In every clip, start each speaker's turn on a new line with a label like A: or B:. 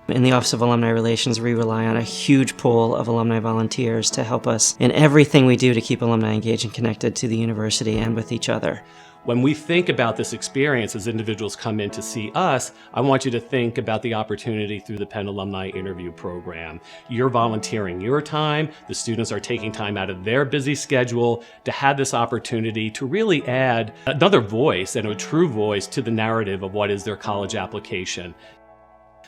A: In the Office of Alumni Relations, we rely on a huge pool of alumni volunteers to help us in everything we do to keep alumni engaged and connected to the university and with each other.
B: When we think about this experience as individuals come in to see us, I want you to think about the opportunity through the Penn Alumni Interview Program. You're volunteering your time, the students are taking time out of their busy schedule to have this opportunity to really add another voice and a true voice to the narrative of what is their college application.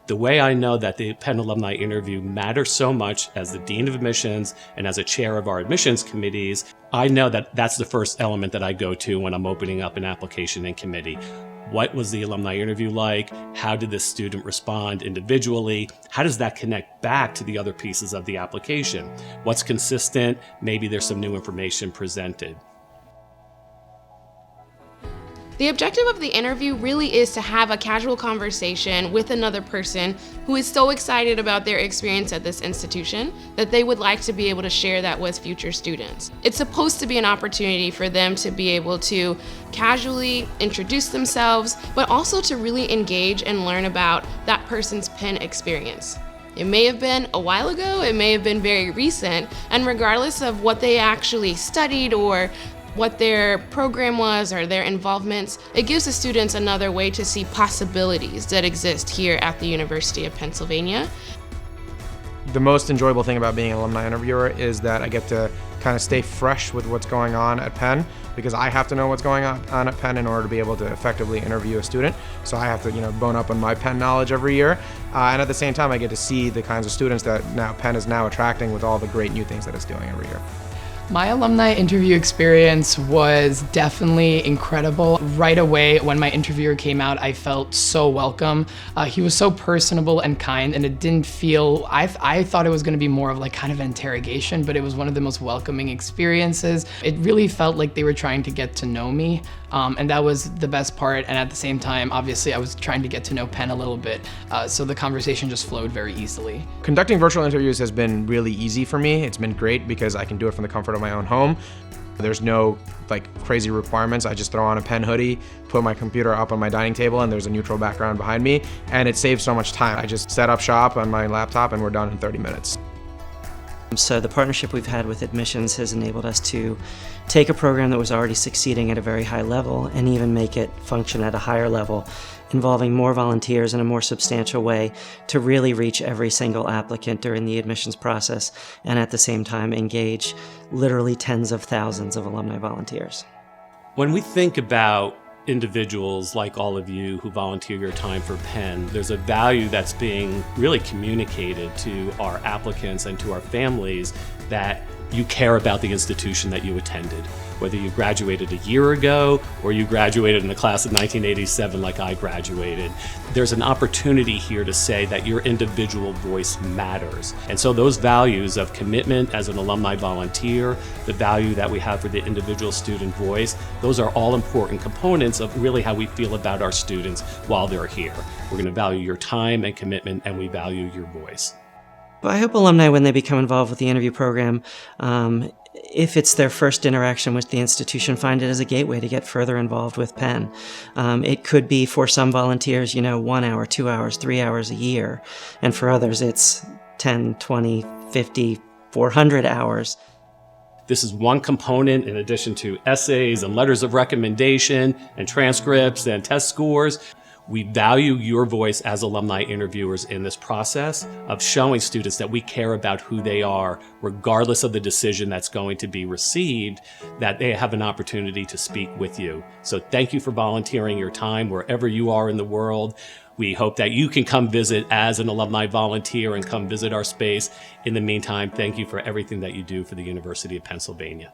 B: The way I know that the Penn Alumni Interview matters so much as the Dean of Admissions and as a chair of our admissions committees, I know that that's the first element that I go to when I'm opening up an application in committee. What was the alumni interview like? How did this student respond individually? How does that connect back to the other pieces of the application? What's consistent? Maybe there's some new information presented.
C: The objective of the interview really is to have a casual conversation with another person who is so excited about their experience at this institution that they would like to be able to share that with future students. It's supposed to be an opportunity for them to be able to casually introduce themselves, but also to really engage and learn about that person's Penn experience. It may have been a while ago, it may have been very recent, and regardless of what they actually studied or what their program was or their involvements, it gives the students another way to see possibilities that exist here at the University of Pennsylvania.
D: The most enjoyable thing about being an alumni interviewer is that I get to kind of stay fresh with what's going on at Penn, because I have to know what's going on at Penn in order to be able to effectively interview a student. So I have to, bone up on my Penn knowledge every year. And at the same time, I get to see the kinds of students that now Penn is now attracting with all the great new things that it's doing every year.
E: My alumni interview experience was definitely incredible. Right away, when my interviewer came out, I felt so welcome. He was so personable and kind, and it didn't feel, I thought it was gonna be more of like kind of an interrogation, but it was one of the most welcoming experiences. It really felt like they were trying to get to know me, and that was the best part. And at the same time, obviously, I was trying to get to know Penn a little bit, so the conversation just flowed very easily.
D: Conducting virtual interviews has been really easy for me. It's been great because I can do it from the comfort of my own home. There's no crazy requirements. I just throw on a Penn hoodie, put my computer up on my dining table, and there's a neutral background behind me, and it saves so much time. I just set up shop on my laptop and we're done in 30 minutes.
A: So the partnership we've had with admissions has enabled us to take a program that was already succeeding at a very high level and even make it function at a higher level, involving more volunteers in a more substantial way to really reach every single applicant during the admissions process and at the same time engage literally tens of thousands of alumni volunteers.
B: When we think about individuals like all of you who volunteer your time for Penn, there's a value that's being really communicated to our applicants and to our families that you care about the institution that you attended. Whether you graduated a year ago or you graduated in the class of 1987 like I graduated, there's an opportunity here to say that your individual voice matters. And so those values of commitment as an alumni volunteer, the value that we have for the individual student voice, those are all important components of really how we feel about our students while they're here. We're going to value your time and commitment, and we value your voice.
A: I hope alumni, when they become involved with the interview program, if it's their first interaction with the institution, find it as a gateway to get further involved with Penn. It could be for some volunteers, 1 hour, 2 hours, 3 hours a year. And for others, it's 10, 20, 50, 400 hours.
B: This is one component in addition to essays and letters of recommendation and transcripts and test scores. We value your voice as alumni interviewers in this process of showing students that we care about who they are, regardless of the decision that's going to be received, that they have an opportunity to speak with you. So thank you for volunteering your time wherever you are in the world. We hope that you can come visit as an alumni volunteer and come visit our space. In the meantime, thank you for everything that you do for the University of Pennsylvania.